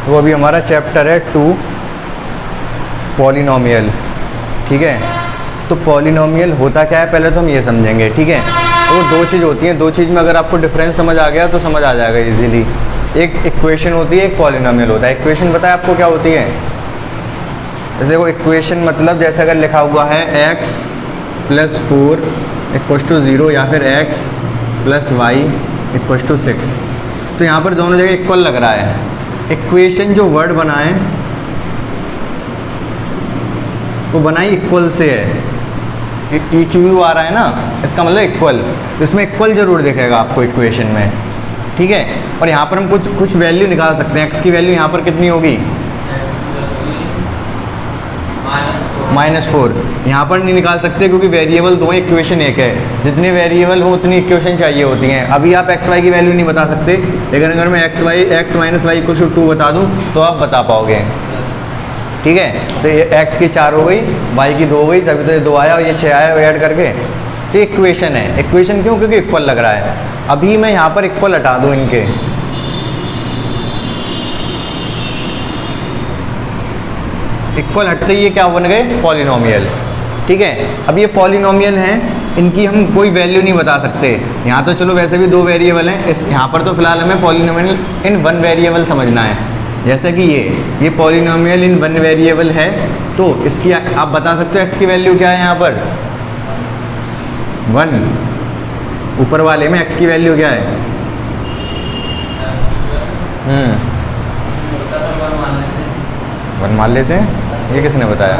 तो अभी हमारा चैप्टर है 2 पॉलिनोमियल। ठीक है, तो पॉलिनोमियल होता क्या है पहले तो हम ये समझेंगे। ठीक है, तो वो दो चीज़ होती हैं, दो चीज़ में अगर आपको डिफरेंस समझ आ गया तो समझ आ जाएगा इजीली। एक इक्वेशन होती है, एक पॉलिनोमियल होता है। इक्वेशन पता है आपको क्या होती है? जैसे देखो इक्वेशन मतलब जैसे अगर लिखा हुआ है x + 4 = 0 या फिर x + y = 6, तो यहाँ पर दोनों जगह इक्वल लग रहा है। इक्वेशन जो वर्ड बनाए वो बनाई इक्वल से है, EQ आ रहा है ना, इसका मतलब इक्वल, तो इसमें इक्वल जरूर दिखेगा आपको इक्वेशन में। ठीक है, और यहाँ पर हम कुछ वैल्यू निकाल सकते हैं। x की वैल्यू यहाँ पर कितनी होगी? -4। यहाँ पर नहीं निकाल सकते क्योंकि वेरिएबल दो हैं, इक्वेशन एक है। जितने वेरिएबल हो उतनी इक्वेशन चाहिए होती हैं। अभी आप x y की वैल्यू नहीं बता सकते, लेकिन अगर मैं x - y = 2 बता दूँ तो आप बता पाओगे। ठीक है, तो ये x की 4 हो गई, y की 2 हो गई, तभी तो ये 2 आया और ये 6 आया ऐड करके। तो इक्वेशन है। इक्वेशन क्यों? क्योंकि इक्वल लग रहा है। अभी मैं यहाँ पर इक्वल हटा दूँ इनके, इक्वल हटते ही ये क्या बन गए? पॉलिनोमियल। ठीक है, अब ये पॉलिनोमियल हैं, इनकी हम कोई वैल्यू नहीं बता सकते। यहाँ तो चलो वैसे भी दो वेरिएबल हैं, इस यहाँ पर तो फिलहाल हमें पॉलिनोमियल इन वन वेरिएबल समझना है। जैसे कि ये पॉलिनोमियल इन वन वेरिएबल है, तो इसकी आप बता सकते हो x की वैल्यू क्या है? यहाँ पर 1, ऊपर वाले में x की वैल्यू क्या है? 1 मान लेते हैं। ये किसने बताया?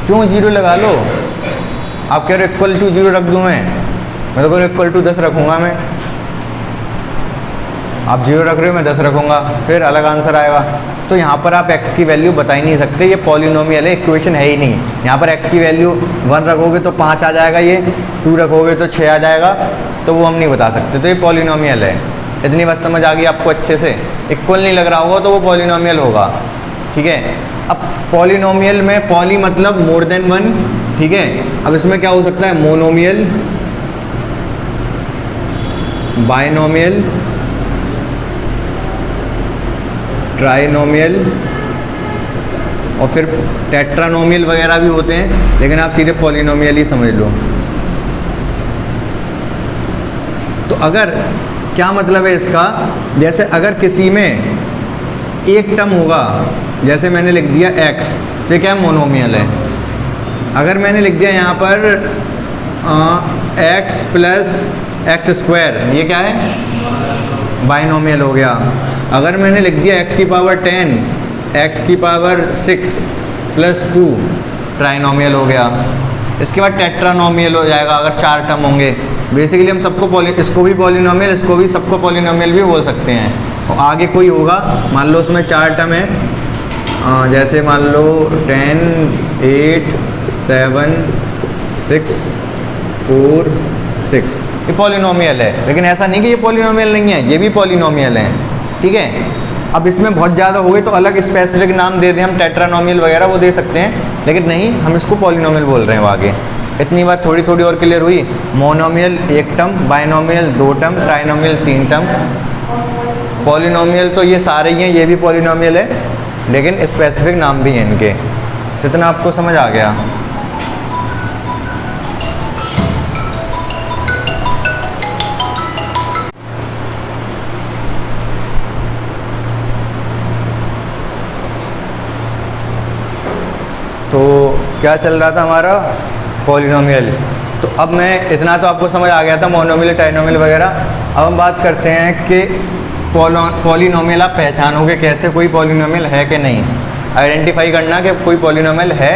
क्यों 0 लगा लो? आप कह रहे हो =0 रख दूँ मैं तो कह रहा हूँ =10 रखूँगा मैं। आप 0 रख रहे हो, मैं 10 रखूँगा, फिर अलग आंसर आएगा। तो यहाँ पर आप x की वैल्यू बता ही नहीं सकते, ये पॉलिनोमियल है, इक्वेशन है ही नहीं। यहाँ पर x की वैल्यू 1 रखोगे तो 5 आ जाएगा, ये 2 रखोगे तो 6 आ जाएगा, तो वो हम नहीं बता सकते। तो ये पॉलिनोमियल है। इतनी बात समझ आ गई आपको अच्छे से? इक्वल नहीं लग रहा होगा तो वो पॉलिनोमियल होगा। ठीक है, अब पॉलिनोमियल में पॉली मतलब मोर देन 1। ठीक है, अब इसमें क्या हो सकता है? मोनोमियल, बाइनोमियल, ट्राइनोमियल और फिर टेट्रानोमियल वगैरह भी होते हैं, लेकिन आप सीधे पॉलिनोमियल ही समझ लो। तो अगर क्या मतलब है इसका? जैसे अगर किसी में एक टर्म होगा, जैसे मैंने लिख दिया x, तो ये क्या है? मोनोमियल है। अगर मैंने लिख दिया यहाँ पर x + x², ये क्या है? बाइनोमियल हो गया। अगर मैंने लिख दिया x की पावर 10, x की पावर 6 + 2, ट्राइनोमियल हो गया। इसके बाद टेट्रानोमियल हो जाएगा अगर 4 टर्म होंगे। बेसिकली हम सबको इसको भी पॉलिनोमियल, इसको भी, सबको पॉलिनोमियल भी बोल सकते हैं। और आगे कोई होगा, मान लो उसमें 4 टर्म है, जैसे मान लो 10, 8, 7, 6, 4, 6, ये पॉलिनोमियल है। लेकिन ऐसा नहीं कि ये पॉलिनोमियल नहीं है, ये भी पॉलिनोमियल है। ठीक है, अब इसमें बहुत ज़्यादा हो गए तो अलग स्पेसिफिक नाम दे दें हम, टेट्रानोमियल वगैरह वो दे सकते हैं, लेकिन नहीं, हम इसको पॉलिनोमियल बोल रहे हैं वो आगे। इतनी बात थोड़ी थोड़ी और क्लियर हुई? Monomial 1 term, binomial 2 term, trinomial 3 term. Polynomial तो ये सारे ही हैं, ये भी पॉलिनोमियल है, लेकिन स्पेसिफिक नाम भी हैं इनके। इतना आपको समझ आ गया? तो क्या चल रहा था हमारा? पॉलिनोमियल। तो अब मैं इतना तो आपको समझ आ गया था, मोनोमियल, ट्राइनोमियल वगैरह। अब हम बात करते हैं कि पॉलिनोमियल आप पहचानोगे कैसे, कोई पॉलिनोमियल है कि नहीं, आइडेंटिफाई करना कि कोई पॉलिनोमियल है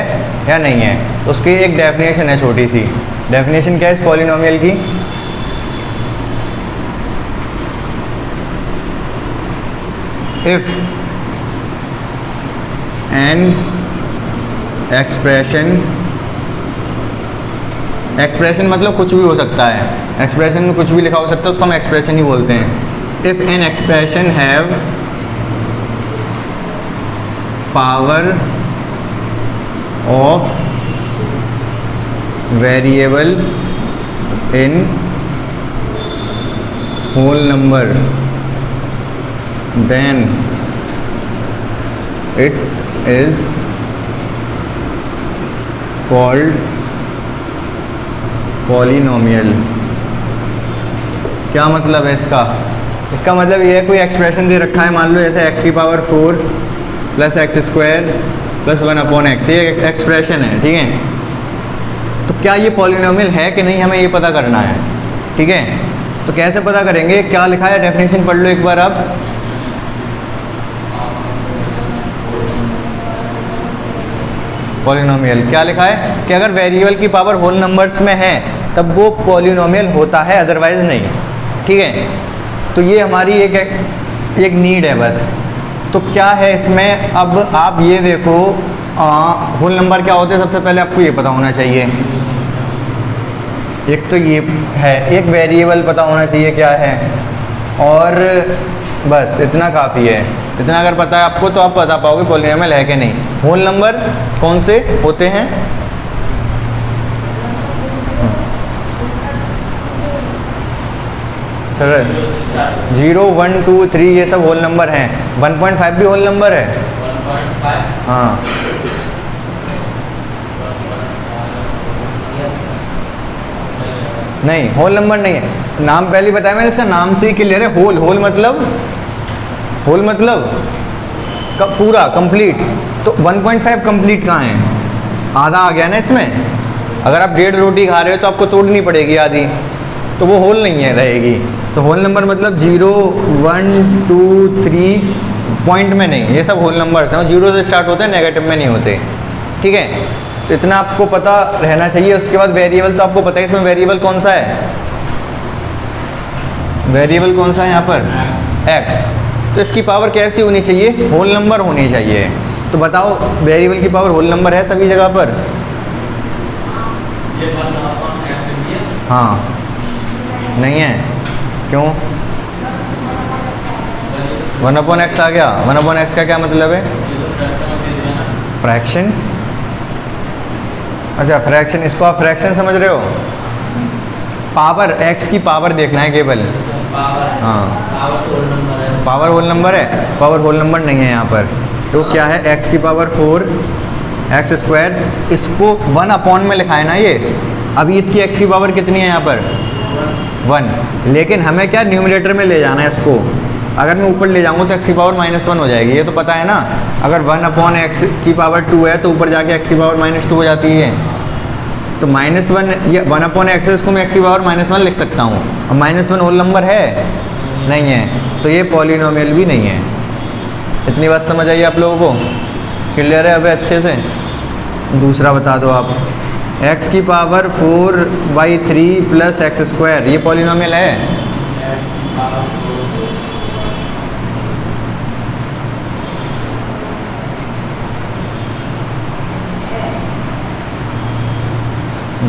या नहीं है। तो उसकी एक डेफिनेशन है, छोटी सी डेफिनेशन। क्या है इस पॉलिनोमियल की? इफ एन एक्सप्रेशन मतलब कुछ भी हो सकता है, एक्सप्रेशन में कुछ भी लिखा हो सकता है, उसको हम एक्सप्रेशन ही बोलते हैं। If an expression have power of variable in whole number then it is called polynomial। क्या मतलब है इसका? इसका मतलब ये है कोई एक्सप्रेशन दे रखा है, मान लो जैसे x की power 4 plus x square plus 1/x, ये एक्सप्रेशन है, ठीक है। तो क्या ये पॉलिनोमियल है कि नहीं, हमें ये पता करना है, ठीक है। तो कैसे पता करेंगे? क्या लिखा है, डेफिनेशन पढ़ लो एक बार आप। पॉलिनोमियल क्या लिखा है कि अगर वेरिएबल की पावर होल नंबर्स में है तब वो पॉलिनोमियल होता है, अदरवाइज नहीं, ठीक है। तो ये हमारी एक नीड है बस। तो क्या है इसमें, अब आप ये देखो होल नंबर क्या होते हैं, सबसे पहले आपको ये पता होना चाहिए। एक तो ये है, एक वेरिएबल पता होना चाहिए क्या है, और बस इतना काफ़ी है। इतना अगर पता है आपको तो आप बता पाओगे पॉलिनोमियल है कि नहीं। होल नंबर कौन से होते हैं? सर 0, 1, 2, 3 ये सब होल नंबर हैं। 1.5 भी होल नंबर है। 1.5 हाँ, नहीं होल नंबर नहीं है। नाम पहले बताया मैंने, इसका नाम से ही क्लियर है। होल, होल मतलब पूरा, कंप्लीट। तो 1.5 कंप्लीट कहाँ है? आधा आ गया ना इसमें। अगर आप 1.5 रोटी खा रहे हो तो आपको तोड़नी पड़ेगी आधी, तो वो होल नहीं है, रहेगी। तो होल नंबर मतलब 0, 1, 2, 3 पॉइंट में नहीं, ये सब होल नंबर्स हैं। 0 से स्टार्ट होते हैं, नेगेटिव में नहीं होते, ठीक है। तो इतना आपको पता रहना चाहिए। उसके बाद वेरिएबल तो आपको पता है, इसमें वेरिएबल कौन सा है? वेरिएबल कौन सा है यहाँ पर? x। तो इसकी पावर कैसी होनी चाहिए? होल नंबर होनी चाहिए। तो बताओ वेरिएबल की पावर होल नंबर है सभी जगह पर? हाँ, नहीं है। क्यों? 1/x आ गया। 1/x का क्या मतलब है? फ्रैक्शन। अच्छा, फ्रैक्शन, इसको आप फ्रैक्शन समझ रहे हो? पावर, x की पावर देखना है केवल। हाँ, पावर होल नंबर है। पावर होल नंबर नहीं है यहाँ पर। तो क्या है? x की पावर 4 एक्स स्क्वायर, इसको 1 में लिखा है ना ये। अभी इसकी x की पावर कितनी है यहाँ पर? 1। लेकिन हमें क्या न्यूमरेटर में ले जाना है इसको। अगर मैं ऊपर ले जाऊँगा तो x की पावर -1 हो जाएगी, ये तो पता है ना। अगर 1/x की पावर 2 है तो ऊपर जाके x की पावर -2 हो जाती है। तो -1, ये 1/x, इसको मैं x की पावर -1 लिख सकता हूँ। अब -1 होल नंबर है? नहीं है। तो ये पॉलिनोमियल भी नहीं है। इतनी बात समझ आई आप लोगों को? क्लियर है अभी अच्छे से? दूसरा बता दो आप। x की पावर 4/3 प्लस एक्स स्क्वायर, ये पॉलिनोमियल है?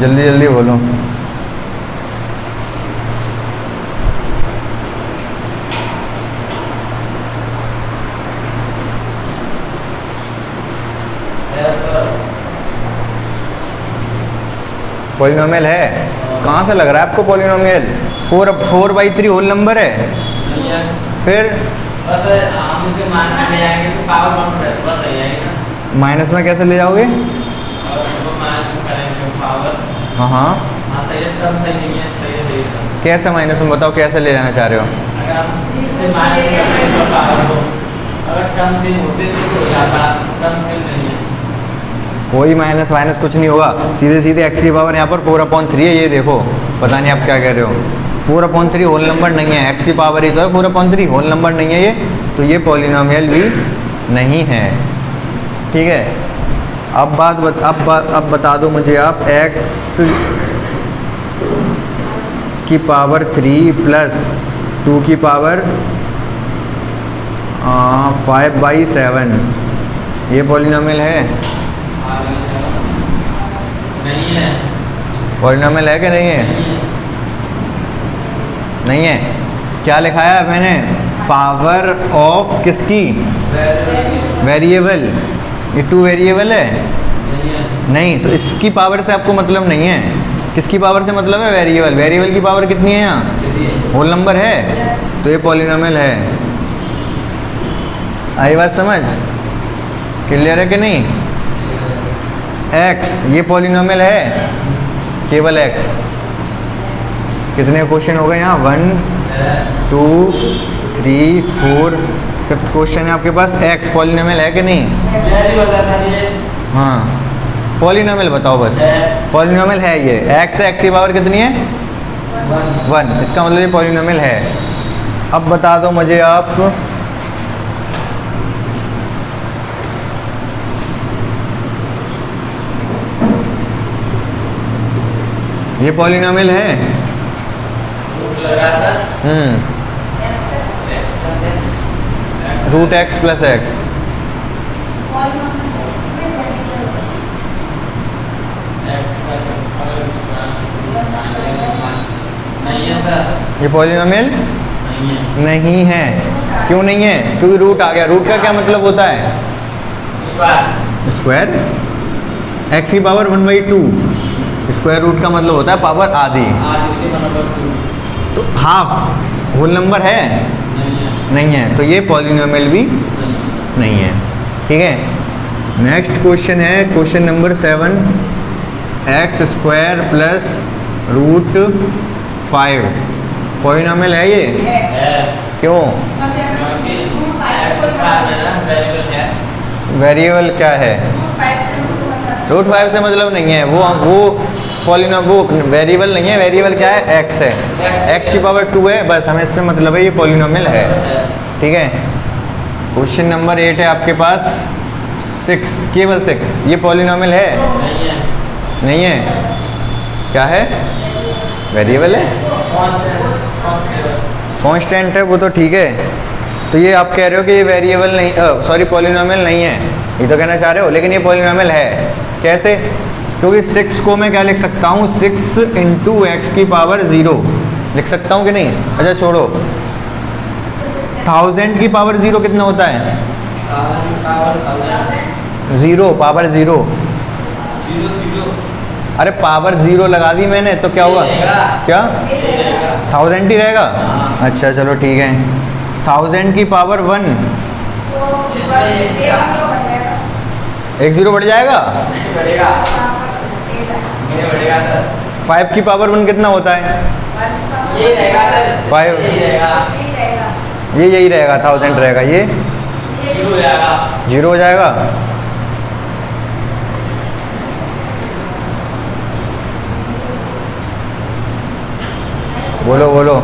जल्दी जल्दी बोलो। पॉलिनोमियल है? कहाँ से लग रहा है आपको पॉलिनोमियल? 4/3 होल नंबर है। फिर माइनस में कैसे ले जाओगे? हाँ हाँ, कैसे माइनस में? बताओ कैसे ले जाना चाह रहे हो? कोई माइनस वाइनस कुछ नहीं होगा, सीधे सीधे x की पावर यहाँ पर 4/3 है। ये देखो, पता नहीं आप क्या कह रहे हो। 4/3 होल नंबर नहीं है, x की पावर ही तो है 4/3, होल नंबर नहीं है ये। तो ये पॉलिनोमियल भी नहीं है, ठीक है। अब बता दो मुझे आप, x की पावर 3 प्लस 2 की पावर 5/7, ये पॉलिनोमियल है? नहीं है। पॉलिनोमियल है कि नहीं है? नहीं है। क्या लिखा है मैंने? पावर ऑफ किसकी? वेरिएबल। ये 2 वेरिएबल है? नहीं। तो इसकी पावर से आपको मतलब नहीं है। किसकी पावर से मतलब है? वेरिएबल। वेरिएबल की पावर कितनी है यहाँ? होल नंबर है, तो ये पॉलिनोमियल है। आई बात समझ? क्लियर है कि नहीं? x ये पॉलिनोमियल है, केवल x। कितने क्वेश्चन हो गए यहाँ? 1 2 3 4 5th क्वेश्चन है आपके पास। x पॉलिनोमियल है कि नहीं? हाँ, पॉलिनोमियल बताओ बस। पॉलिनोमियल है ये। x है, x की पावर कितनी है? 1। इसका मतलब ये पॉलिनोमियल है। अब बता दो मुझे आप, ये पॉलिनोमियल है? Root x plus x. ये पॉलिनोमियल नहीं है। क्यों नहीं है? क्योंकि रूट आ गया। रूट का क्या मतलब होता है? स्क्वायर। x की पावर 1/2। स्क्वायर रूट का मतलब होता है पावर आधी। तो हाफ होल नंबर है? नहीं है। तो ये पॉलिनोमियल भी नहीं है। ठीक है, नेक्स्ट क्वेश्चन है question number 7। x² plus root 5 polynomial है ये? क्यों? वेरिएबल क्या है? रूट 5 से मतलब नहीं है। वो पॉलिनोमियल, वो वेरिएबल नहीं है। वेरिएबल क्या है? x है। x की पावर 2 है, बस हमें इससे मतलब है ये पॉलिनोमियल है। ठीक है, क्वेश्चन नंबर 8 है आपके पास 6, केवल 6। ये पॉलिनोमियल है? नहीं है। क्या है? वेरिएबल है, कांस्टेंट है वो तो। ठीक है, तो ये आप कह रहे हो कि ये वेरिएबल नहीं, सॉरी पॉलिनोमियल नहीं है, ये तो कहना चाह रहे हो। लेकिन ये पॉलिनोमियल है। कैसे? क्योंकि 6 को मैं क्या लिख सकता हूँ? 6 इंटू x की पावर 0 लिख सकता हूँ कि नहीं? अच्छा छोड़ो, 1000 की पावर 0 कितना होता है? 0 पावर 0। अरे पावर 0 लगा दी मैंने तो क्या हुआ? क्या 1000 ही रहेगा? अच्छा चलो ठीक है। 1000 की पावर 1, एक 0 बढ़ जाएगा। 5 की पावर 1 कितना होता है? 5। ये यही रहेगा, 1000 रहेगा। ये 0 हो जाएगा। बोलो बोलो।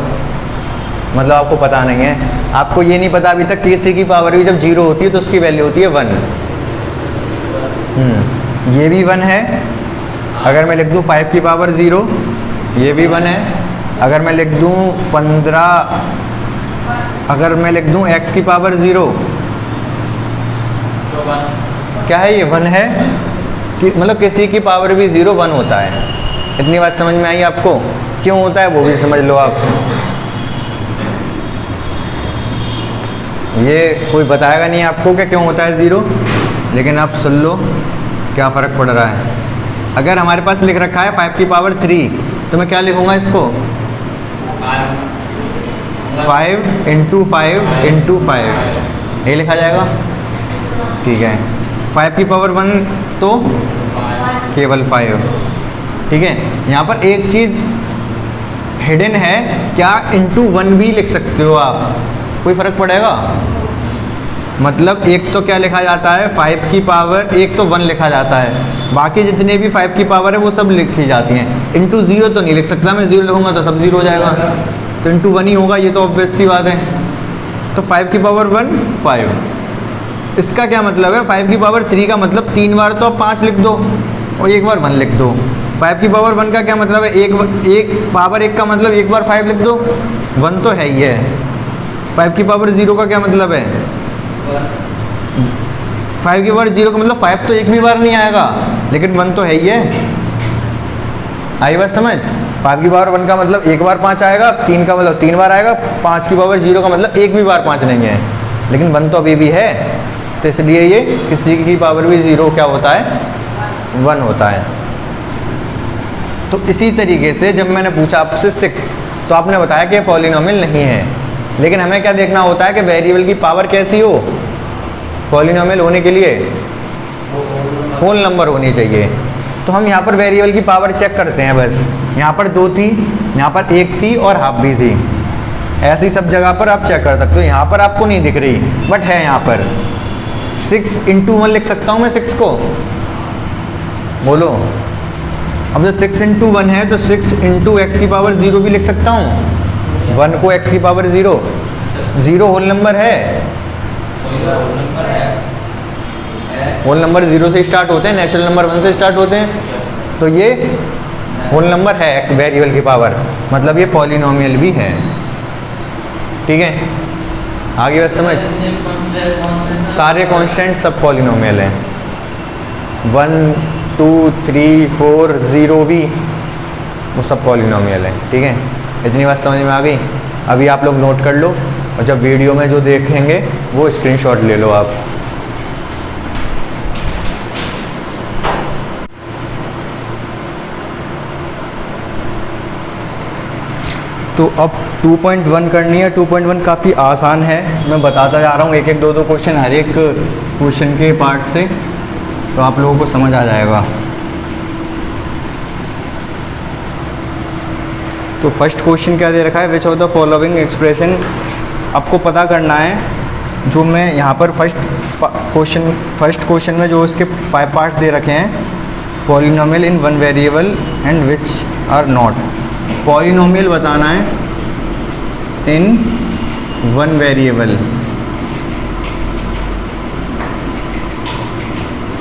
मतलब आपको पता नहीं है, आपको ये नहीं पता अभी तक किसी की पावर भी जब 0 होती है तो उसकी वैल्यू होती है 1। ये भी 1 है। अगर मैं लिख दूँ 5 की पावर 0, ये भी 1 है। अगर मैं लिख दूँ 15, अगर मैं लिख दूँ x की पावर 0, क्या है? ये 1 है। कि मतलब किसी की पावर भी 0 1 होता है। इतनी बात समझ में आई आपको? क्यों होता है वो भी समझ लो आप। ये कोई बताएगा नहीं आपको कि क्यों होता है 0, लेकिन आप सुन लो क्या फ़र्क पड़ रहा है। अगर हमारे पास लिख रखा है 5 की पावर 3, तो मैं क्या लिखूँगा इसको? 5 इंटू 5 इंटू 5 ये लिखा जाएगा। ठीक है, 5 की पावर 1 तो केवल 5। ठीक है, यहाँ पर एक चीज़ हिडन है, क्या इंटू 1 भी लिख सकते हो आप, कोई फ़र्क पड़ेगा? मतलब एक तो क्या लिखा जाता है 5 की पावर, एक तो 1 लिखा जाता है, बाकी जितने भी 5 की पावर है वो सब लिखी जाती हैं। इंटू 0 तो नहीं लिख सकता मैं, 0 लिखूँगा तो सब 0 हो जाएगा, तो इंटू 1 ही होगा, ये तो ऑब्वियस सी बात है। तो 5 की पावर 1 5। इसका क्या मतलब है? 5 की पावर 3 का मतलब 3 बार तो आप 5 लिख दो और 1 बार 1 लिख दो। 5 की पावर 1 का क्या मतलब है? एक पावर 1 का मतलब 1 बार 5 लिख दो, 1 तो है ही है। 5 की पावर 0 का क्या मतलब है? 5 की पावर 0 का मतलब 5 तो एक भी बार नहीं आएगा, लेकिन 1 तो है ही है। आई बात समझ? 5 की पावर 1 का मतलब 1 बार 5 आएगा, 3 का मतलब 3 बार आएगा, 5 की पावर 0 का मतलब एक भी बार 5 नहीं है, लेकिन 1 तो अभी भी है। तो इसलिए ये किसी की पावर भी 0 क्या होता है? 1 होता है। तो इसी तरीके से जब मैंने पूछा आपसे 6, तो आपने बताया कि पॉलिनोमियल नहीं है, लेकिन हमें क्या देखना होता है कि वेरिएबल की पावर कैसी हो? पॉलिनोमियल होने के लिए होल नंबर होनी चाहिए। तो हम यहाँ पर वेरिएबल की पावर चेक करते हैं बस। यहाँ पर 2 थी, यहाँ पर 1 थी और हाफ भी थी। ऐसी सब जगह पर आप चेक कर सकते हो। यहाँ पर आपको नहीं दिख रही बट है यहाँ पर। 6 × 1 लिख सकता हूँ मैं 6 को, बोलो। अब जब 6 × 1 है तो 6 × x की पावर 0 भी लिख सकता हूँ। 1 को x की पावर 0, 0 होल नंबर है। होल नंबर 0 से स्टार्ट होते हैं, नेचुरल नंबर 1 से स्टार्ट होते हैं। तो ये होल नंबर है वेरिएबल की पावर, मतलब ये पॉलिनोमियल भी है। ठीक है, आगे बस समझ। सारे कांस्टेंट सब पॉलिनोमियल हैं। 1 2 3 4 0 भी वो सब पॉलिनोमियल है। ठीक है, इतनी बात समझ में आ गई। अभी आप लोग नोट कर लो और जब वीडियो में जो देखेंगे वो स्क्रीनशॉट ले लो आप। तो अब 2.1 करनी है। 2.1 काफ़ी आसान है, मैं बताता जा रहा हूँ एक एक दो क्वेश्चन हर एक क्वेश्चन के पार्ट से, तो आप लोगों को समझ आ जाएगा। तो फर्स्ट क्वेश्चन क्या दे रखा है, which of the following expression आपको पता करना है। जो मैं यहाँ पर फर्स्ट क्वेश्चन में जो इसके 5 पार्ट्स दे रखे हैं, polynomial in 1 variable and which are not. Polynomial बताना है इन 1 वेरिएबल।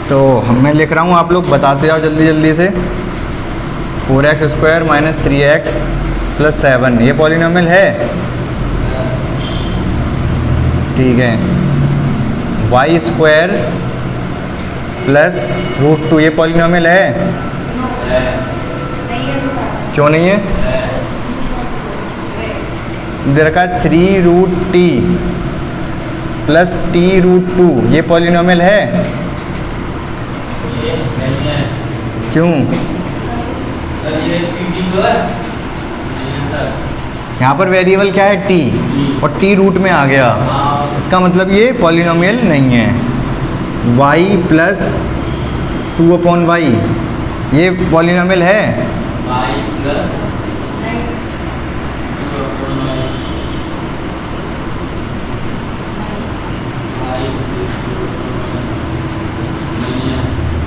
तो मैं लिख रहा हूँ, आप लोग बताते जाओ जल्दी जल्दी से। 4x² - 3x + 7 ये पॉलिनोमियल है। ठीक है, y² + √2 ये पॉलिनोमियल है। क्यों नहीं है? दे रखा है 3√t + t√2 ये पॉलिनोमियल है। क्यों? यहाँ पर वेरिएबल क्या है, t, और t रूट में आ गया, इसका मतलब ये पॉलिनोमियल नहीं है। y + 2/y ये पॉलिनोमियल है।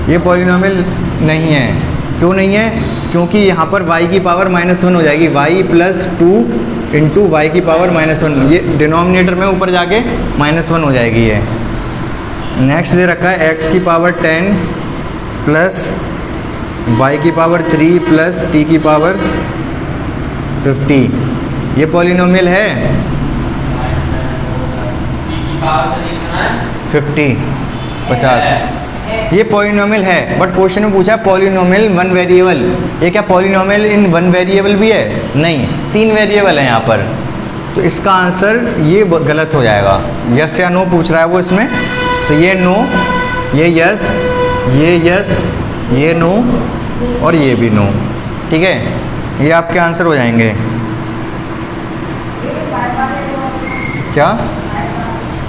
ये पॉलिनोमियल नहीं है। क्यों नहीं है? क्योंकि यहाँ पर y की पावर -1 हो जाएगी। y + 2 × y की पावर -1, ये डिनोमिनेटर में ऊपर जाके -1 हो जाएगी ये। नेक्स्ट दे रखा है x की पावर 10 + y की पावर 3 + t की पावर 50 ये पॉलिनोमियल है। 50 ये पॉलिनोमियल है। बट क्वेश्चन में पूछा है पॉलिनोमियल 1 वेरिएबल। ये क्या पॉलिनोमियल इन 1 वेरिएबल भी है? नहीं, 3 वेरिएबल है यहाँ पर। तो इसका आंसर ये गलत हो जाएगा। यस या नो पूछ रहा है वो इसमें, तो ये नो, ये यस, ये यस, ये नो और ये भी नो। ठीक है, ये आपके आंसर हो जाएंगे। क्या?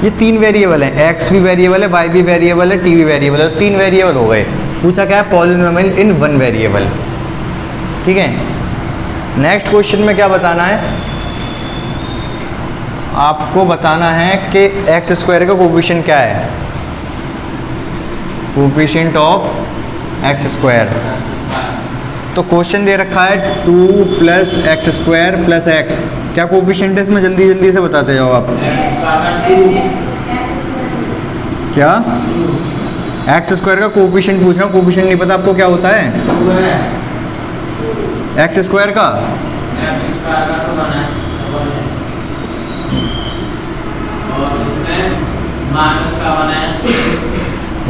ये 3 वेरिएबल हैं, x भी वेरिएबल है, y भी वेरिएबल है, t भी वेरिएबल है। 3 वेरिएबल हो गए। पूछा क्या है, पॉलिनोमियल इन 1 वेरिएबल। ठीक है, नेक्स्ट क्वेश्चन में क्या बताना है, आपको बताना है कि x² का कोफिशिएंट क्या है। Coefficient of x²। तो क्वेश्चन दे रखा है 2 + x² + x। क्या कोफिशिएंट है इसमें? जल्दी जल्दी से बताते जाओ आप। क्या? x² का कोफिशिएंट पूछ रहा हूँ। कोफिशिएंट नहीं पता आपको क्या होता है? x² का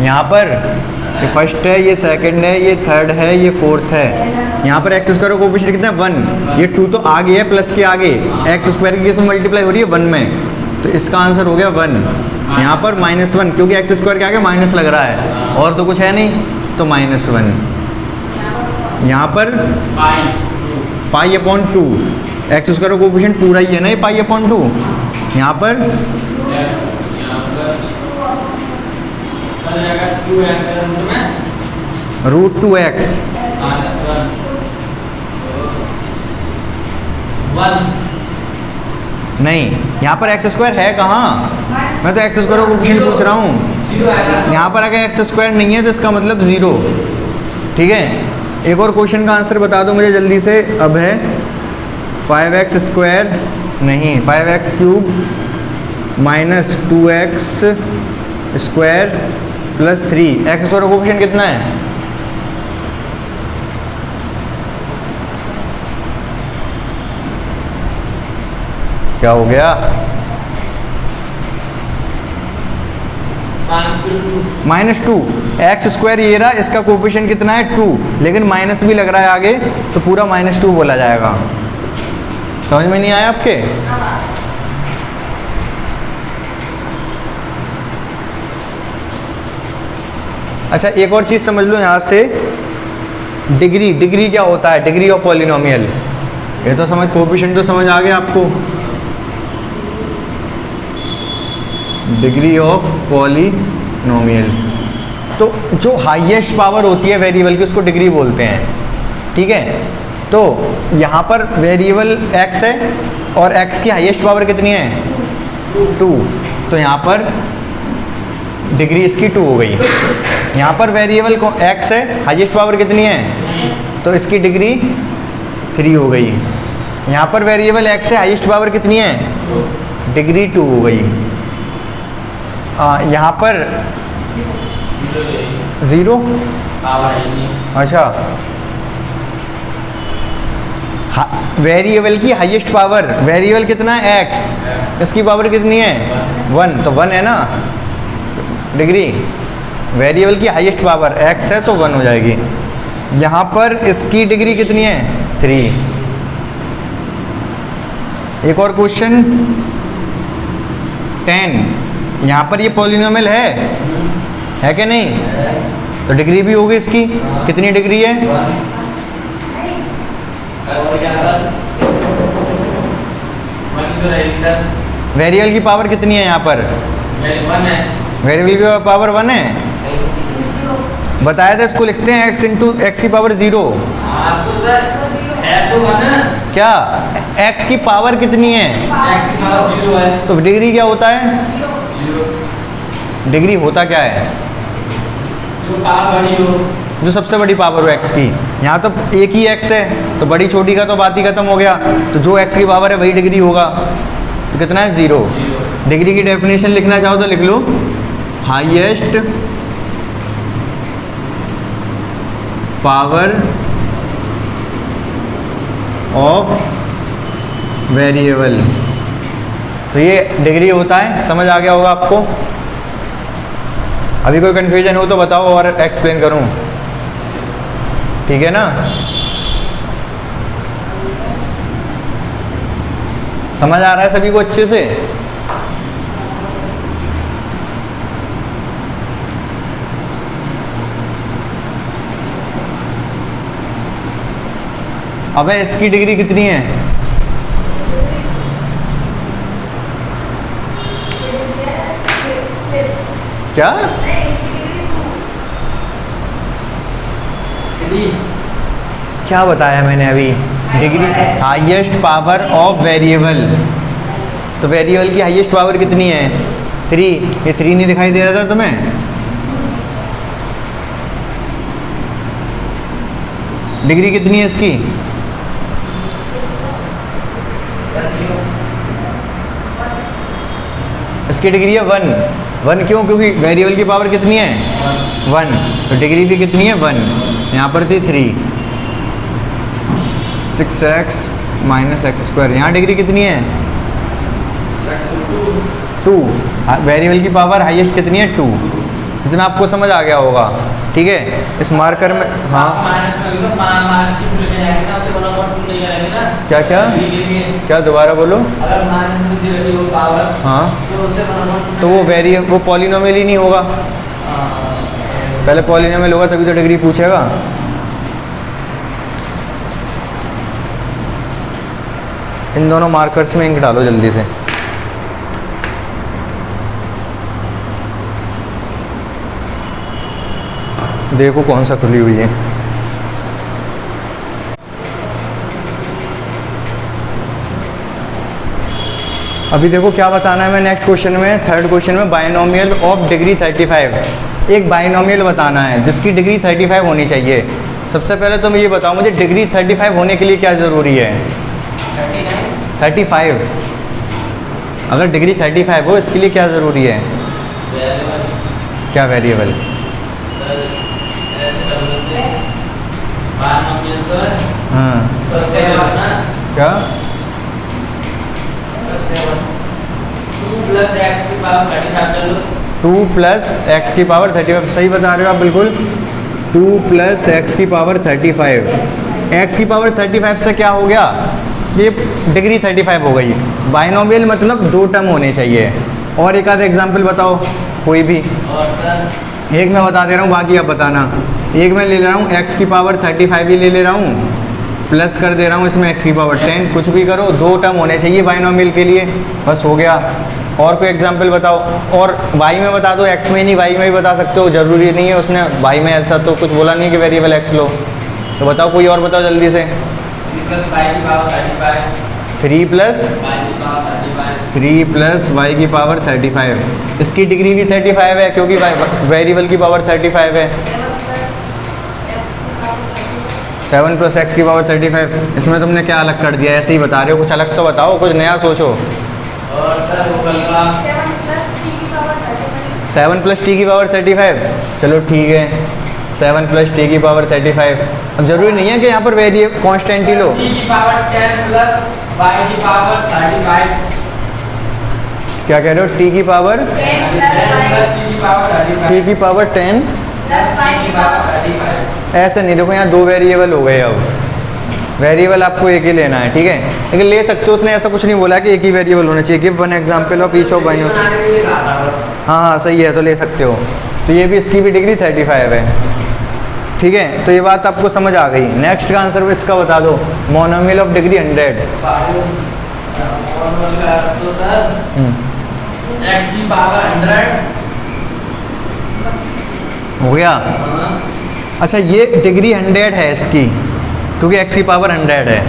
यहाँ पर ये फर्स्ट है, ये सेकंड है, ये थर्ड है, ये फोर्थ है। यहाँ पर x² का कोफिशिएंट कितना है? 1। ये 2 तो आगे है, प्लस के आगे x² की इसमें मल्टीप्लाई हो रही है 1 में, तो इसका आंसर हो गया 1। यहाँ पर -1 क्योंकि x² के आगे माइनस लग रहा है और तो कुछ है नहीं, तो -1। यहाँ पर π/2 x² का कोफिशिएंट पूरा ही है ना, ये π/2। यहाँ पर रूट 2x नहीं, यहाँ पर एक्स स्क्वायर है कहाँ? मैं तो एक्स स्क्वायर का कोफिशिएंट पूछ रहा हूँ। यहाँ पर अगर एक्स स्क्वायर नहीं है तो इसका मतलब 0। ठीक है, एक और क्वेश्चन का आंसर बता दो मुझे जल्दी से। अब है 5x स्क्वायर नहीं, 5x cube minus 2x square plus 3। X square का कोफिशिएंट कितना है? क्या हो गया? -2। एक्स स्क्वायर ये रहा, इसका कोफिशिएंट कितना है? 2, लेकिन माइनस भी लग रहा है आगे, तो पूरा -2 बोला जाएगा। समझ में नहीं आया आपके? अच्छा, एक और चीज़ समझ लो यहाँ से। डिग्री क्या होता है? Degree of polynomial. ये तो समझ, कोफिशिएंट तो समझ आ गया आपको। डिग्री ऑफ पॉलिनोमियल, तो जो हाईएस्ट पावर होती है वेरिएबल की उसको डिग्री बोलते हैं। ठीक है, तो यहाँ पर वेरिएबल x है और x की हाईएस्ट पावर कितनी है? 2। तो यहाँ पर डिग्री इसकी 2 हो गई। यहाँ पर वेरिएबल को x है, हाईएस्ट पावर कितनी है? तो इसकी डिग्री 3 हो गई। यहाँ पर वेरिएबल x है, हाईएस्ट पावर कितनी है? डिग्री 2 हो गई। यहाँ पर 0। अच्छा, वेरिएबल की हाईएस्ट पावर, वेरिएबल कितना है? x, इसकी पावर कितनी है? 1, तो 1 है ना डिग्री। वेरिएबल की हाईएस्ट पावर x है तो 1 हो जाएगी। यहाँ पर इसकी डिग्री कितनी है? 3। एक और क्वेश्चन 10। यहाँ पर ये पॉलिनोमियल है कि नहीं? तो डिग्री भी होगी इसकी। कितनी डिग्री है? वेरिएबल की पावर कितनी है यहाँ पर? वेरिएबल की पावर 1 है। बताया था, इसको लिखते हैं x इंटू एक्स की पावर 0। क्या x की पावर कितनी है? x की पावर 0 है। तो डिग्री क्या होता है? 0। डिग्री होता क्या है? जो पावर बड़ी हो, जो सबसे बड़ी पावर हो x की। यहाँ तो एक ही x है, तो बड़ी छोटी का तो बात ही खत्म हो गया। तो जो x की पावर है वही डिग्री होगा। तो कितना है? 0। डिग्री की डेफिनेशन लिखना चाहो तो लिख लो, हाईएस्ट पावर ऑफ वेरिएबल। तो ये डिग्री होता है। समझ आ गया होगा आपको? अभी कोई कन्फ्यूजन हो तो बताओ और एक्सप्लेन करूं। ठीक है ना? समझ आ रहा है सभी को अच्छे से? अब इसकी डिग्री कितनी है? क्या? क्या बताया मैंने अभी? Degree highest power of variable. तो वेरिएबल की हाईएस्ट पावर कितनी है? 3। ये 3 नहीं दिखाई दे रहा था तुम्हें? डिग्री कितनी है इसकी? इसकी डिग्री है 1। 1 क्यों? क्योंकि वेरिएबल की पावर कितनी है? 1। तो डिग्री भी कितनी है? 1। यहाँ पर थी 3। 6x minus x square. यहाँ डिग्री कितनी है? 2। वेरिएबल की पावर हाईएस्ट कितनी है? 2। जितना आपको समझ आ गया होगा। ठीक है, इस मार्कर में। हाँ, क्या क्या क्या दोबारा बोलो। अगर माइनस में दी रखी हो पावर, हाँ, तो उससे तो वो वो पॉलिनोमियल ही नहीं होगा। पहले पॉलिनोमियल होगा तभी तो डिग्री पूछेगा। इन दोनों मार्कर्स में इंक डालो जल्दी से। देखो कौन सा खुली हुई है। अभी देखो क्या बताना है मैं नेक्स्ट क्वेश्चन में, थर्ड क्वेश्चन में बाइनोमियल ऑफ डिग्री 35। एक बाइनोमियल बताना है जिसकी डिग्री 35 होनी चाहिए। सबसे पहले तो मैं ये बताऊँ, मुझे डिग्री 35 होने के लिए क्या ज़रूरी है? 35। अगर डिग्री 35 हो इसके लिए क्या ज़रूरी है? क्या वेरिएबल? हाँ क्या? 2 प्लस एक्स की पावर 35, सही बता रहे हो आप बिल्कुल। 2 प्लस एक्स की पावर 35। एक्स की पावर 35 से क्या हो गया? ये डिग्री 35 हो गई। बाइनोमियल मतलब दो टर्म होने चाहिए। और एक आध एग्जाम्पल बताओ कोई भी। एक मैं बता दे रहा हूँ, बाकी आप बताना। एक मैं ले ले रहा हूँ एक्स की पावर 35 ही ले ले रहा हूँ, प्लस कर दे रहा हूँ इसमें एक्स की पावर 10। कुछ भी करो, दो टर्म होने चाहिए बाइनोमियल के लिए, बस हो गया। और कोई एग्जांपल बताओ। और वाई में बता दो, एक्स में नहीं वाई में भी बता सकते हो, ज़रूरी नहीं है उसने वाई में ऐसा तो कुछ बोला नहीं कि वेरिएबल एक्स लो। तो बताओ कोई और बताओ जल्दी से। 3 प्लस वाई की पावर 35। इसकी डिग्री भी 35 है क्योंकि वेरिएबल की पावर 35 है। 7 प्लस एक्स की पावर 35। इसमें तुमने क्या अलग कर दिया? ऐसे ही बता रहे हो, कुछ अलग तो बताओ, कुछ नया सोचो। और सर वो कल का 7 प्लस टी की पावर 35। चलो ठीक है, 7 प्लस टी की पावर 35। अब जरूरी नहीं है कि यहाँ पर वेरिएबल कांस्टेंट ही लो। टी की पावर 10 प्लस वाई की पावर 35। क्या कह रहे हो? टी की पावर 10 प्लस टी की पावर 35। टी की पावर 10 प्लस वाई की पावर 35। ऐसे नहीं, देखो यहाँ दो वेरिएबल हो गए। अब वेरिएबल आपको एक ही लेना है, ठीक है, लेकिन ले सकते हो। उसने ऐसा कुछ नहीं बोला कि एक ही वेरिएबल होना चाहिए। Give one example of each of binomial. हाँ हाँ सही है, तो ले सकते हो। तो ये भी, इसकी भी डिग्री 35 है, ठीक है। तो ये बात आपको समझ आ गई। नेक्स्ट का आंसर इसका बता दो, मोनोमियल ऑफ डिग्री 100। एक्स की पावर 100 हो गया। अच्छा ये डिग्री 100 है इसकी, क्योंकि x की पावर 100 है।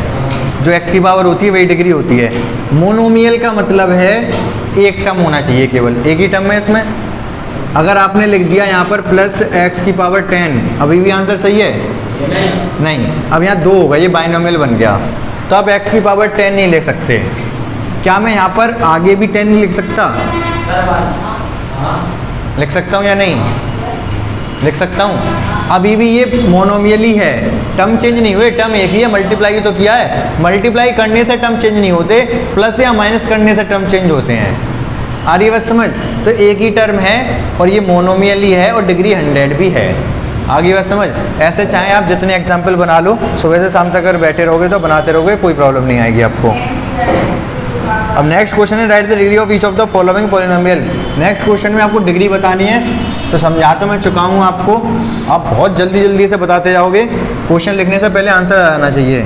जो x की पावर होती है वही डिग्री होती है। मोनोमियल का मतलब है एक टर्म होना चाहिए, केवल एक ही टर्म है इसमें। अगर आपने लिख दिया यहाँ पर प्लस x की पावर 10, अभी भी आंसर सही है? नहीं। अब यहाँ 2 होगा, ये बाइनोमियल बन गया। तो आप x की पावर 10 नहीं ले सकते। क्या मैं यहाँ पर आगे भी 10 नहीं लिख सकता? लिख सकता हूँ या नहीं? लिख सकता हूँ। अभी भी ये मोनोमियल ही है, टर्म चेंज नहीं हुए, टर्म एक ही है। मल्टीप्लाई तो किया है, मल्टीप्लाई करने से टर्म चेंज नहीं होते, प्लस या माइनस करने से टर्म चेंज होते हैं। आ रही बात समझ? तो एक ही टर्म है और ये मोनोमियल ही है और डिग्री 100 भी है। आगे बात समझ? ऐसे चाहे आप जितने एग्जाम्पल बना लो, सुबह से शाम तक अगर बैठे रहोगे तो बनाते रहोगे, कोई प्रॉब्लम नहीं आएगी आपको। अब नेक्स्ट क्वेश्चन है, right the degree of each of the following polynomial. Next question में आपको डिग्री बतानी है, तो समझा तो मैं चुका हूँ आपको, आप बहुत जल्दी से बताते जाओगे। क्वेश्चन लिखने से पहले आंसर आना चाहिए।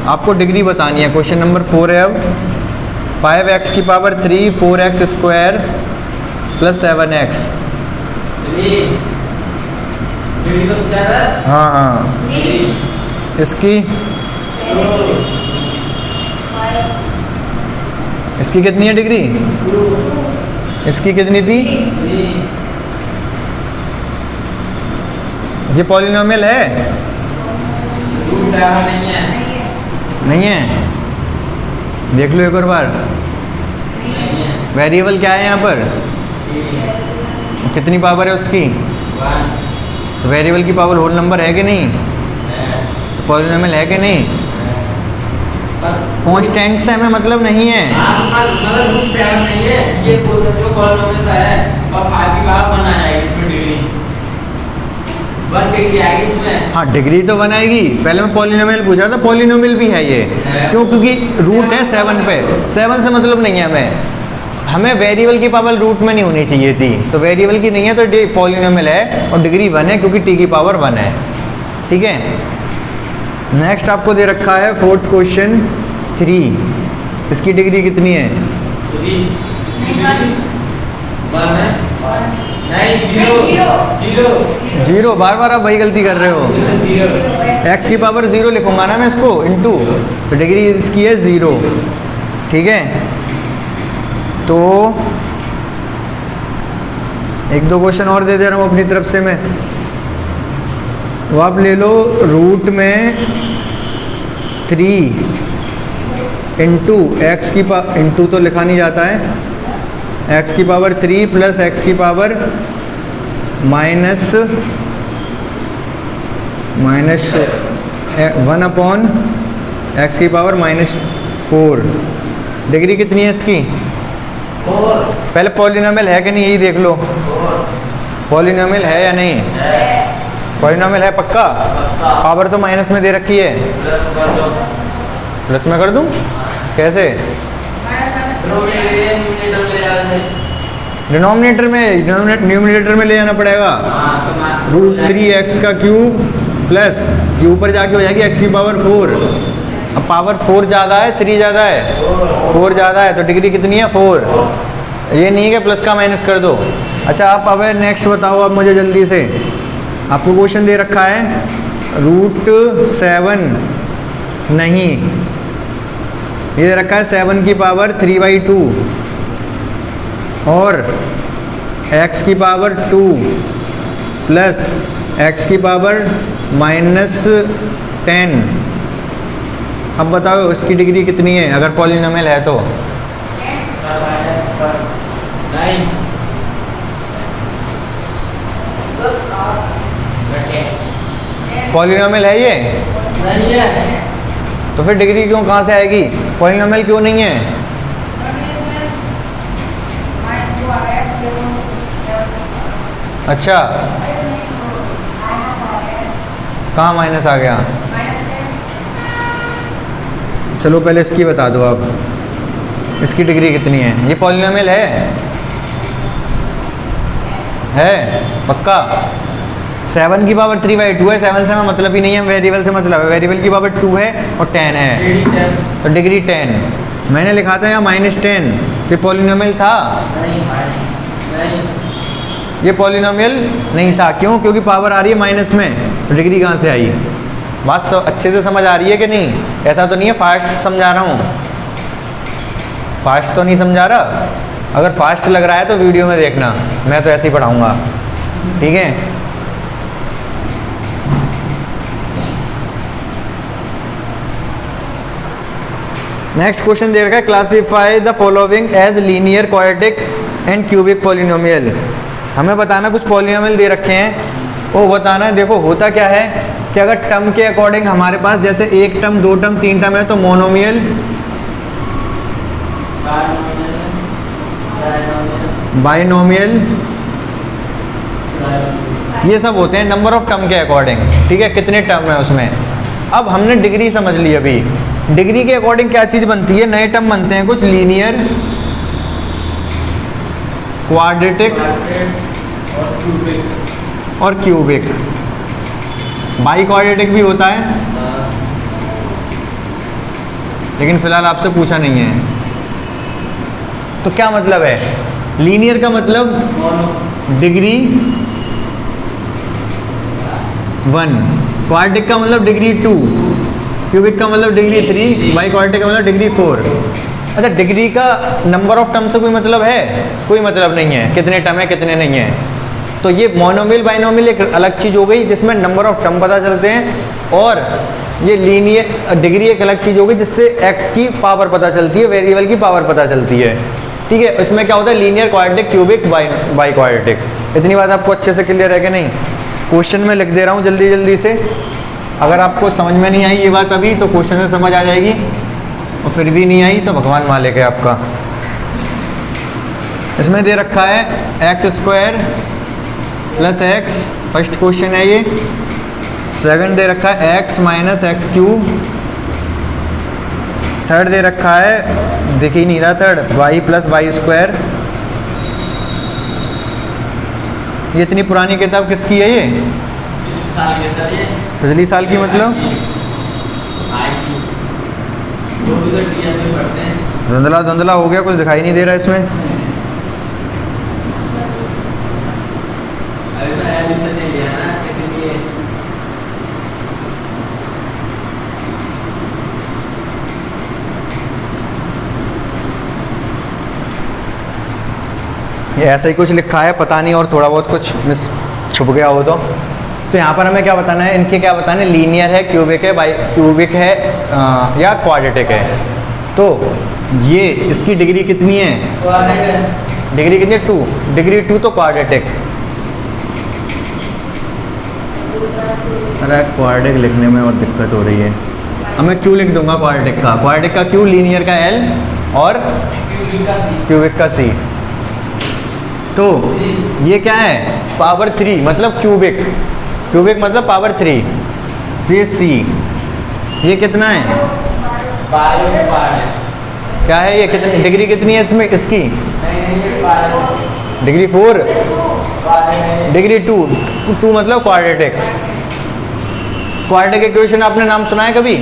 आपको डिग्री बतानी है। क्वेश्चन नंबर 4 है अब। 5x की power 3 4x square plus 7x। हाँ हाँ, इसकी कितनी है डिग्री? इसकी कितनी थी? ये पॉलिनोमियल है? नहीं है। देख लो एक और बार। वेरिएबल क्या है यहाँ पर? कितनी पावर है उसकी? तो वेरिएबल की पावर होल नंबर है कि नहीं? तो पॉलिनोमियल है कि नहीं? कांस्टेंट से हमें मतलब नहीं है। ये बोल सकते हो पॉलिनोमियल है और 5 की पावर 1 आ जाएगी इसमें, डिग्री 1 डिग्री आएगी इसमें। हाँ डिग्री तो बनाएगी। पहले मैं पॉलिनोमियल पूछ रहा था, पॉलिनोमियल भी है ये। क्यों? क्योंकि रूट है 7 पे, 7 से मतलब नहीं है हमें वेरिएबल की पावर रूट में नहीं होनी चाहिए थी, तो वेरिएबल की नहीं है तो पॉलिनोमियल है और डिग्री 1 है क्योंकि टी की पावर 1 है, ठीक है। नेक्स्ट आपको दे रखा है फोर्थ क्वेश्चन 3। इसकी डिग्री कितनी है? 1 है नहीं, जीरो। जीरो, बार बार आप वही गलती कर रहे हो। जीरो। एक्स की पावर ज़ीरो लिखूंगा ना मैं इसको इंटू, तो डिग्री इसकी है ज़ीरो। ठीक है, तो एक दो क्वेश्चन और दे दे रहा हूँ अपनी तरफ से मैं। वो आप ले लो रूट में 3 इंटू एक्स की इंटू तो लिखा नहीं जाता है, एक्स की पावर 3 प्लस एक्स की पावर माइनस 1 अपॉन एक्स की पावर -4। डिग्री कितनी है इसकी? 4। पहले पॉलिनोमियल है कि नहीं यही देख लो। पॉलिनोमियल है या नहीं? पॉलिनोमियल है पक्का? पावर तो माइनस में दे रखी है, प्लस में कर दूं? कैसे? डिनोमिनेटर में, न्यूमिनेटर में ले जाना पड़ेगा। रूट 3x का क्यूब प्लस ये ऊपर जाके हो जाएगी x की पावर 4। अब पावर 4 ज़्यादा है 3 ज़्यादा है? 4 ज़्यादा है, तो डिग्री कितनी है? 4। ये नहीं है कि प्लस का माइनस कर दो। अच्छा आप अब नेक्स्ट बताओ आप मुझे जल्दी से। आपको क्वेश्चन दे रखा है रूट 7 नहीं, ये दे रखा है 7 की पावर 3/2 और x की पावर 2 प्लस x की पावर -10। अब बताओ इसकी डिग्री कितनी है अगर पॉलिनोमियल है तो? पॉलिनोमियल है ये? नहीं है। तो फिर डिग्री क्यों कहाँ से आएगी? पॉलिनोमियल क्यों नहीं है? अच्छा, कहाँ माइनस आ गया? चलो पहले इसकी बता दो आप, इसकी डिग्री कितनी है? ये पॉलिनोमियल है पक्का? 7 की पावर 3/2 है, 7 से हमें मतलब ही नहीं है, वेरिएबल से मतलब है। वेरिएबल की पावर 2 है और 10 है, तो डिग्री 10। मैंने लिखा था यहाँ -10, ये पॉलिनोमियल था? नहीं। ये पॉलिनोमियल नहीं था। क्यों? क्योंकि पावर आ रही है माइनस में, तो डिग्री कहाँ से आई? बात अच्छे से समझ आ रही है कि नहीं? ऐसा तो नहीं है फास्ट समझा रहा हूँ, फास्ट तो नहीं समझा रहा। अगर फास्ट लग रहा है तो वीडियो में देखना, मैं तो ऐसे ही पढ़ाऊँगा। ठीक है, नेक्स्ट क्वेश्चन दे रखा है classify the following as linear quadratic and cubic polynomial. हमें बताना कुछ पॉलिनोमियल दे रखे हैं, वो बताना है। देखो होता क्या है कि अगर टर्म के अकॉर्डिंग हमारे पास जैसे 1 टर्म 2 टर्म 3 टर्म है तो मोनोमियल, बाइनोमियल, ये सब होते हैं नंबर ऑफ टर्म के अकॉर्डिंग। ठीक है, कितने टर्म है उसमें। अब हमने डिग्री समझ ली। अभी डिग्री के अकॉर्डिंग क्या चीज़ बनती है? नए टर्म बनते हैं कुछ, लीनियर, क्वाड्रेटिक और क्यूबिक। बाई क्वाड्रेटिक भी होता है, लेकिन फिलहाल आपसे पूछा नहीं है। तो क्या मतलब है? लीनियर का मतलब डिग्री 1, क्वाड्रेटिक का मतलब डिग्री 2, क्यूबिक का मतलब डिग्री 3, बाई क्वाड्रेटिक का मतलब डिग्री 4। अच्छा, डिग्री का नंबर ऑफ टर्म से कोई मतलब है? कोई मतलब नहीं है, कितने टर्म है कितने नहीं है। तो ये मोनोमियल बाइनोमियल एक अलग चीज़ हो गई जिसमें नंबर ऑफ टर्म पता चलते हैं, और ये लीनियर डिग्री एक अलग चीज़ हो गई जिससे एक्स की पावर पता चलती है, वेरिएबल की पावर पता चलती है। ठीक है, इसमें क्या होता है? Linear, quadratic, cubic, by quadratic. इतनी बात आपको अच्छे से क्लियर है कि नहीं? क्वेश्चन में लिख दे रहा हूँ जल्दी जल्दी से। अगर आपको समझ में नहीं आई ये बात अभी तो क्वेश्चन में समझ आ जाएगी, और फिर भी नहीं आई तो भगवान मालिक है आपका। इसमें दे रखा है x² + x, फर्स्ट क्वेश्चन है ये। सेकंड दे रखा है x - x³। थर्ड दे रखा है, दिख ही नहीं रहा थर्ड, y + y²। ये इतनी पुरानी किताब किसकी है ये? पिछली साल की मतलब? धुंधला धुंधला हो गया, कुछ दिखाई नहीं दे रहा इसमें। ये ऐसा ही कुछ लिखा है, पता नहीं और थोड़ा बहुत कुछ मिस छुप गया हो तो यहाँ पर हमें क्या बताना है, इनके क्या बताना है, लीनियर है, क्यूबिक है, बाई क्यूबिक है या क्वाड्रेटिक है। तो ये इसकी डिग्री कितनी है, डिग्री कितनी है 2, डिग्री 2 तो क्वाड्रेटिक। अरे क्वाड्रेटिक लिखने में बहुत दिक्कत हो रही है, अब मैं क्यू लिख दूंगा क्वाड्रेटिक का क्यू, लीनियर का एल और क्यूबिक का सी। तो ये क्या है, पावर 3 मतलब क्यूबिक, क्यूबिक मतलब पावर 3, तो ये सी, ये कितना है, क्या है ये, कितनी डिग्री कितनी है इसमें, इसकी डिग्री 4, डिग्री 2 मतलब क्वाड्रेटिक। क्वाड्रेटिक इक्वेशन आपने नाम सुना है कभी,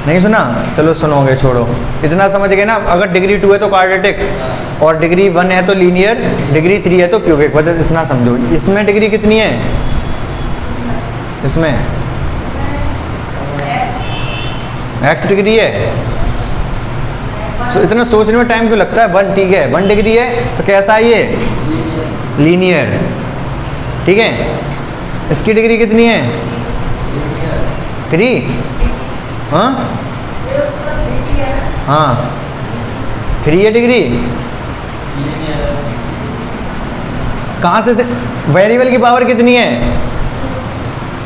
नहीं सुना, चलो सुनोगे, छोड़ो, इतना समझ गए ना। अगर डिग्री 2 है तो क्वाड्रेटिक और डिग्री 1 है तो लीनियर, डिग्री 3 है तो क्यूबिक, मतलब इतना समझो। इसमें डिग्री कितनी है, इसमें x डिग्री है, इतना सोचने में टाइम क्यों लगता है, 1 ठीक है, 1 डिग्री है तो कैसा है ये, लीनियर, ठीक है। इसकी डिग्री कितनी है, 3, हाँ हाँ 3 है डिग्री, कहाँ से वेरिएबल की पावर कितनी है,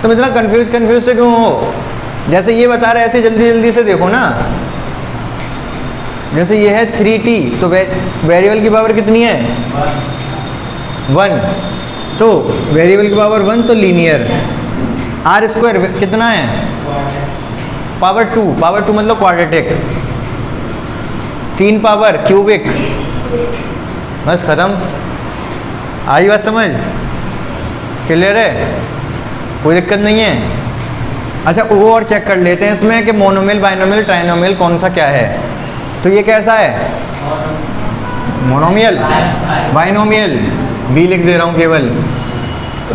तुम इतना कंफ्यूज से क्यों हो, जैसे ये बता रहे ऐसे जल्दी से देखो ना। जैसे ये है 3t तो वेरिएबल की पावर कितनी है 1, तो वेरिएबल की पावर 1 तो लीनियर। आर स्क्वायर कितना है, पावर 2 मतलब क्वाड्रेटिक, 3 पावर क्यूबिक, बस खत्म। आई बात समझ, क्लियर है, कोई दिक्कत नहीं है। अच्छा वो और चेक कर लेते हैं इसमें कि मोनोमियल, बाइनोमियल, ट्राइनोमियल कौन सा क्या है। तो ये कैसा है, मोनोमियल, बाइनोमियल, बी लिख दे रहा हूँ केवल,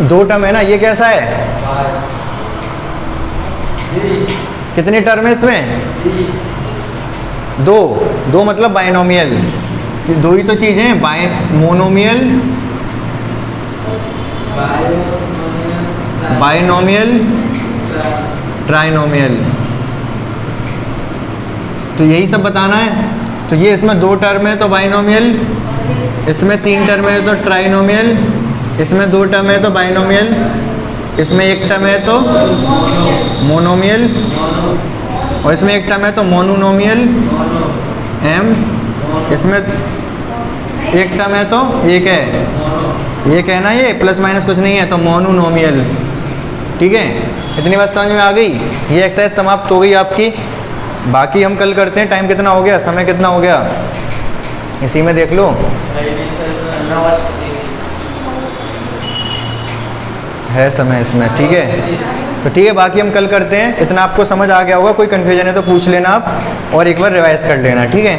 2 टर्म है ना। ये कैसा है, कितनी टर्म है इसमें, 2 मतलब बाइनोमियल, 2 ही तो चीज़ें हैं, मोनोमियल, बाइनोमियल, ट्राइनोमियल, तो यही सब बताना है। तो ये इसमें 2 टर्म है तो बाइनोमियल, इसमें 3 टर्म है तो ट्राइनोमियल, इसमें 2 टर्म है तो बाइनोमियल, इसमें 1 टर्म है तो मोनोमियल, और इसमें 1 टर्म है तो मोनोनोमियल एम, इसमें 1 टर्म है तो 1 है, 1 है ना, ये प्लस माइनस कुछ नहीं है तो मोनोनोमियल, ठीक है। इतनी बात समझ में आ गई, ये एक्सरसाइज समाप्त हो गई आपकी। बाकी हम कल करते हैं। टाइम कितना हो गया, समय कितना हो गया, इसी में देख लो, है समय इसमें, ठीक है। तो ठीक है, बाकी हम कल करते हैं। इतना आपको समझ आ गया होगा, कोई कन्फ्यूजन है तो पूछ लेना आप, और एक बार रिवाइज कर लेना, ठीक है।